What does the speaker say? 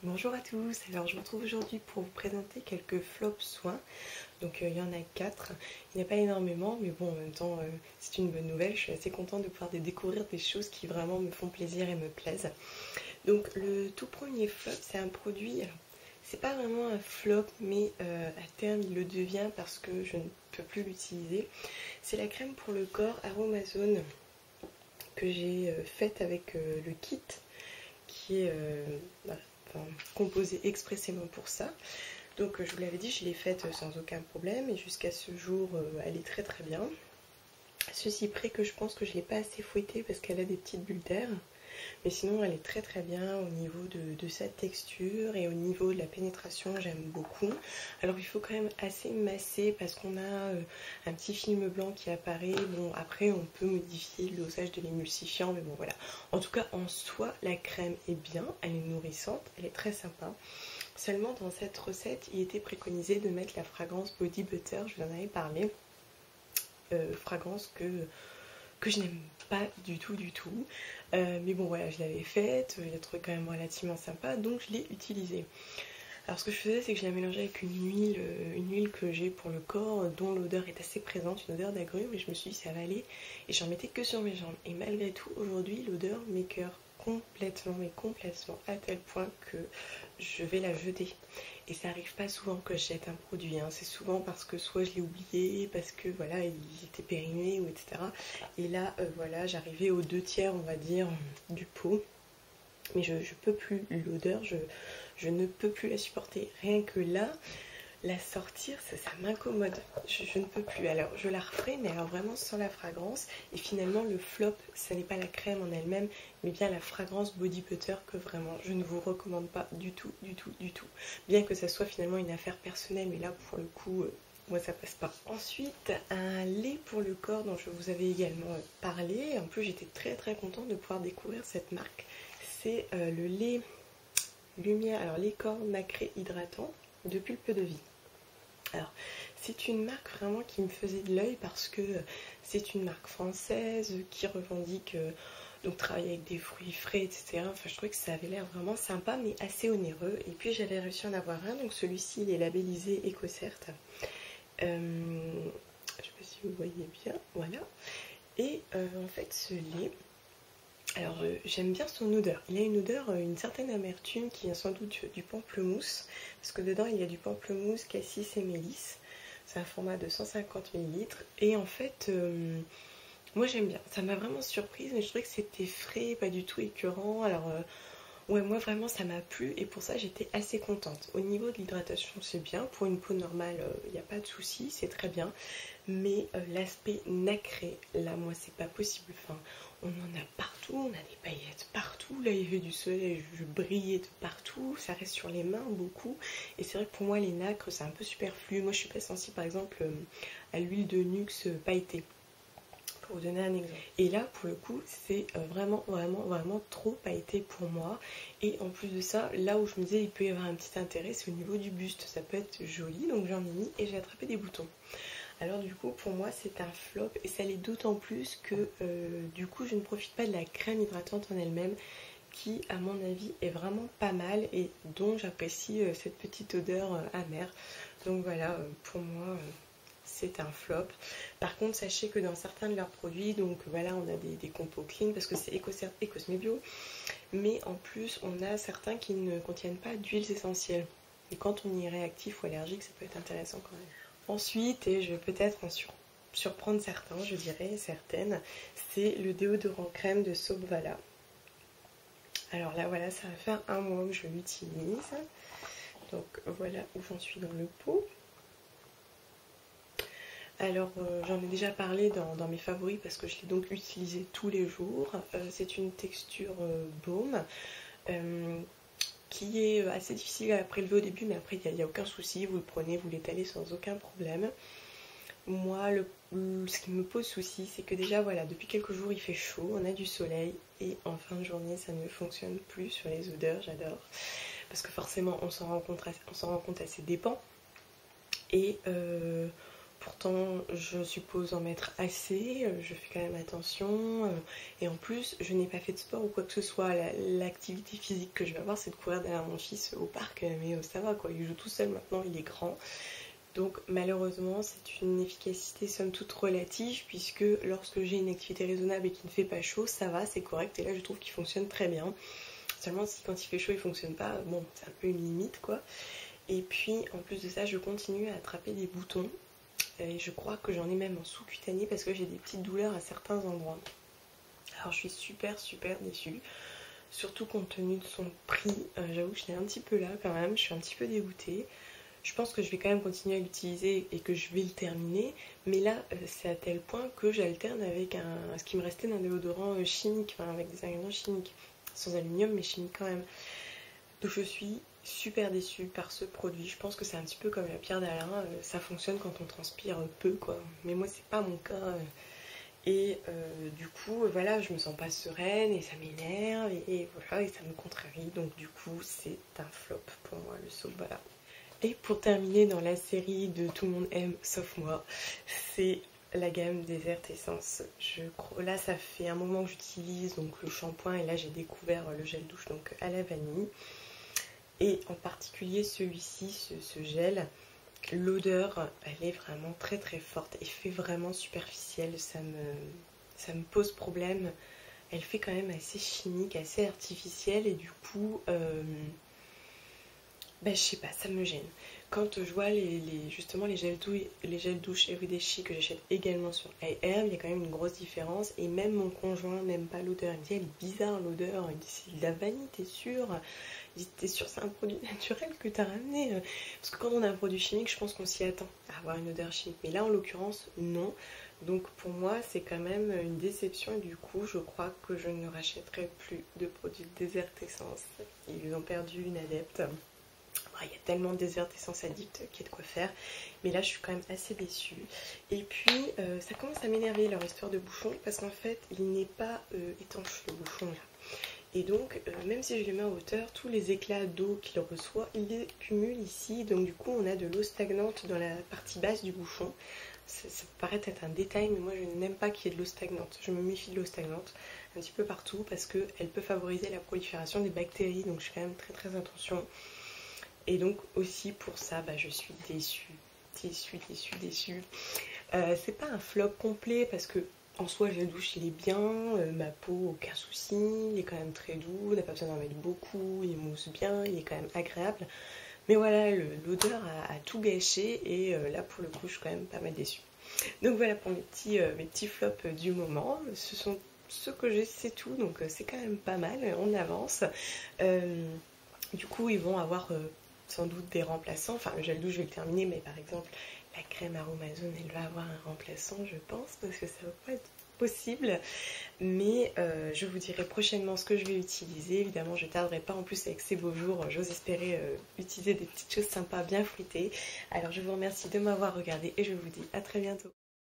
Bonjour à tous, alors je vous retrouve aujourd'hui pour vous présenter quelques flops soins. Donc il y en a 4, il n'y a pas énormément mais bon en même temps c'est une bonne nouvelle, je suis assez contente de pouvoir découvrir des choses qui vraiment me font plaisir et me plaisent. Donc le tout premier flop c'est un produit, alors c'est pas vraiment un flop mais à terme il le devient parce que je ne peux plus l'utiliser. C'est la crème pour le corps Aromazone que j'ai faite avec le kit qui est composé expressément pour ça. Donc je vous l'avais dit, je l'ai faite sans aucun problème et jusqu'à ce jour elle est très très bien. Ceci près que je pense que je ne l'ai pas assez fouettée parce qu'elle a des petites bulles d'air. Mais sinon elle est très très bien au niveau de sa texture et au niveau de la pénétration, j'aime beaucoup. Alors il faut quand même assez masser parce qu'on a un petit film blanc qui apparaît. Bon après on peut modifier le dosage de l'émulsifiant mais bon voilà. En tout cas en soi la crème est bien, elle est nourrissante, elle est très sympa. Seulement dans cette recette il était préconisé de mettre la fragrance Body Butter, je vous en avais parlé. Fragrance que je n'aime pas du tout mais bon voilà, je l'avais faite, je l'ai trouvée quand même relativement sympa donc je l'ai utilisée. Alors ce que je faisais c'est que je la mélangeais avec une huile que j'ai pour le corps dont l'odeur est assez présente, une odeur d'agrumes, et je me suis dit ça va aller et j'en mettais que sur mes jambes et malgré tout aujourd'hui l'odeur m'écœure complètement à tel point que je vais la jeter. Et ça arrive pas souvent que je jette un produit, hein. C'est souvent parce que soit je l'ai oublié, parce que voilà il était périmé ou etc. Et là voilà j'arrivais aux 2/3 on va dire du pot, mais je peux plus l'odeur, je ne peux plus la supporter. Rien que là la sortir ça m'incommode, je ne peux plus. Alors je la referai mais alors vraiment sans la fragrance. Et finalement le flop ça n'est pas la crème en elle-même mais bien la fragrance Body Butter que vraiment je ne vous recommande pas du tout. Bien que ça soit finalement une affaire personnelle mais là pour le coup moi ça passe pas. Ensuite un lait pour le corps dont je vous avais également parlé. En plus j'étais très contente de pouvoir découvrir cette marque. C'est le lait Lumière, alors lait corps nacré hydratant de Pulpe de Vie. Alors, c'est une marque vraiment qui me faisait de l'œil parce que c'est une marque française qui revendique donc travailler avec des fruits frais, etc. Enfin, je trouvais que ça avait l'air vraiment sympa, mais assez onéreux. Et puis, j'avais réussi à en avoir un. Donc, celui-ci, il est labellisé EcoCert. Je ne sais pas si vous voyez bien. Voilà. Et en fait, ce lait... Alors j'aime bien son odeur, il a une odeur, une certaine amertume qui vient sans doute du pamplemousse, parce que dedans il y a du pamplemousse, cassis et mélisse, c'est un format de 150 ml, et en fait moi j'aime bien, ça m'a vraiment surprise, mais je trouvais que c'était frais, pas du tout écœurant, alors ouais moi vraiment ça m'a plu, et pour ça j'étais assez contente. Au niveau de l'hydratation c'est bien, pour une peau normale il n'y a pas de souci, c'est très bien, mais l'aspect nacré, là moi c'est pas possible, enfin on en a partout, on a des paillettes partout, là il y avait du soleil, je brillais de partout, ça reste sur les mains beaucoup, et c'est vrai que pour moi les nacres c'est un peu superflu. Moi je suis pas sensible par exemple à l'huile de Nuxe pailletée, pour vous donner un exemple. Et là pour le coup c'est vraiment trop pailleté pour moi, et en plus de ça, là où je me disais il peut y avoir un petit intérêt, c'est au niveau du buste, ça peut être joli, donc j'en ai mis et j'ai attrapé des boutons. Alors du coup pour moi c'est un flop, et ça l'est d'autant plus que du coup je ne profite pas de la crème hydratante en elle-même qui à mon avis est vraiment pas mal et dont j'apprécie cette petite odeur amère. Donc voilà, pour moi c'est un flop. Par contre sachez que dans certains de leurs produits, donc voilà on a des compos clean parce que c'est EcoCert et Cosmebio, mais en plus on a certains qui ne contiennent pas d'huiles essentielles. Et quand on y est réactif ou allergique ça peut être intéressant quand même. Ensuite, et je vais peut-être en surprendre certains, je dirais certaines, c'est le déodorant crème de Sobvala. Alors là, voilà, ça va faire un mois que je l'utilise. Donc voilà où j'en suis dans le pot. Alors j'en ai déjà parlé dans mes favoris parce que je l'ai donc utilisé tous les jours. C'est une texture baume. Qui est assez difficile à prélever au début, mais après il n'y a aucun souci, vous le prenez, vous l'étalez sans aucun problème. Moi, ce qui me pose souci, c'est que déjà, voilà, depuis quelques jours il fait chaud, on a du soleil, et en fin de journée ça ne fonctionne plus sur les odeurs, j'adore. Parce que forcément on s'en rend compte à ses dépens. Et Pourtant, je suppose en mettre assez, je fais quand même attention. Et en plus, je n'ai pas fait de sport ou quoi que ce soit. L'activité physique que je vais avoir, c'est de courir derrière mon fils au parc. Mais ça va quoi, il joue tout seul maintenant, il est grand. Donc malheureusement, c'est une efficacité somme toute relative, puisque lorsque j'ai une activité raisonnable et qu'il ne fait pas chaud, ça va, c'est correct. Et là, je trouve qu'il fonctionne très bien. Seulement si quand il fait chaud, il fonctionne pas, bon, c'est un peu une limite quoi. Et puis en plus de ça, je continue à attraper des boutons. Et je crois que j'en ai même en sous-cutané parce que j'ai des petites douleurs à certains endroits. Alors je suis super déçue, surtout compte tenu de son prix. J'avoue que j'étais un petit peu là quand même, je suis un petit peu dégoûtée. Je pense que je vais quand même continuer à l'utiliser et que je vais le terminer. Mais là, c'est à tel point que j'alterne avec ce qui me restait d'un déodorant chimique, enfin avec des ingrédients chimiques. Sans aluminium, mais chimique quand même. Donc je suis super déçue par ce produit. Je pense que c'est un petit peu comme la pierre d'Alain, ça fonctionne quand on transpire peu quoi. Mais moi c'est pas mon cas. Et du coup voilà, je me sens pas sereine et ça m'énerve et voilà, et ça me contrarie. Donc du coup c'est un flop pour moi le soap, voilà. Et pour terminer dans la série de Tout le monde aime sauf moi, c'est la gamme Desert Essence. Là ça fait un moment que j'utilise donc le shampoing et là j'ai découvert le gel douche donc à la vanille. Et en particulier celui-ci, ce gel, l'odeur elle est vraiment très forte et fait vraiment superficielle, ça me pose problème. Elle fait quand même assez chimique, assez artificielle et du coup, je sais pas, ça me gêne. Quand je vois justement les gels douche Everyday Chic que j'achète également sur iHerb, il y a quand même une grosse différence. Et même mon conjoint n'aime pas l'odeur. Il me dit elle est bizarre l'odeur. Il dit c'est de la vanille, t'es sûre? Il dit t'es sûre c'est un produit naturel que t'as ramené? Parce que quand on a un produit chimique, je pense qu'on s'y attend à avoir une odeur chimique. Mais là en l'occurrence, non. Donc pour moi c'est quand même une déception et du coup je crois que je ne rachèterai plus de produits Desert Essence. Ils ont perdu une adepte. Il y a tellement de Desert Essence Addict qu'il y a de quoi faire. Mais là, je suis quand même assez déçue. Et puis, ça commence à m'énerver leur histoire de bouchon. Parce qu'en fait, il n'est pas étanche, le bouchon là. Et donc, même si je le mets en hauteur, tous les éclats d'eau qu'il reçoit, il les cumule ici. Donc du coup, on a de l'eau stagnante dans la partie basse du bouchon. Ça peut paraître être un détail, mais moi, je n'aime pas qu'il y ait de l'eau stagnante. Je me méfie de l'eau stagnante un petit peu partout parce qu'elle peut favoriser la prolifération des bactéries. Donc je fais quand même très attention. Et donc aussi pour ça, je suis déçue. C'est pas un flop complet parce que en soi le gel douche il est bien, ma peau aucun souci, il est quand même très doux, on n'a pas besoin d'en mettre beaucoup, il mousse bien, il est quand même agréable. Mais voilà, l'odeur a tout gâché et là pour le coup je suis quand même pas mal déçue. Donc voilà pour mes petits flops du moment. Ce sont ceux que j'ai, c'est tout, donc c'est quand même pas mal, on avance. Du coup ils vont avoir sans doute des remplaçants, enfin le gel douche je vais le terminer, mais par exemple la crème Aromazone elle va avoir un remplaçant je pense, parce que ça va pas être possible, mais je vous dirai prochainement ce que je vais utiliser. Évidemment je tarderai pas, en plus avec ces beaux jours j'ose espérer utiliser des petites choses sympas bien fruitées. Alors je vous remercie de m'avoir regardé et je vous dis à très bientôt.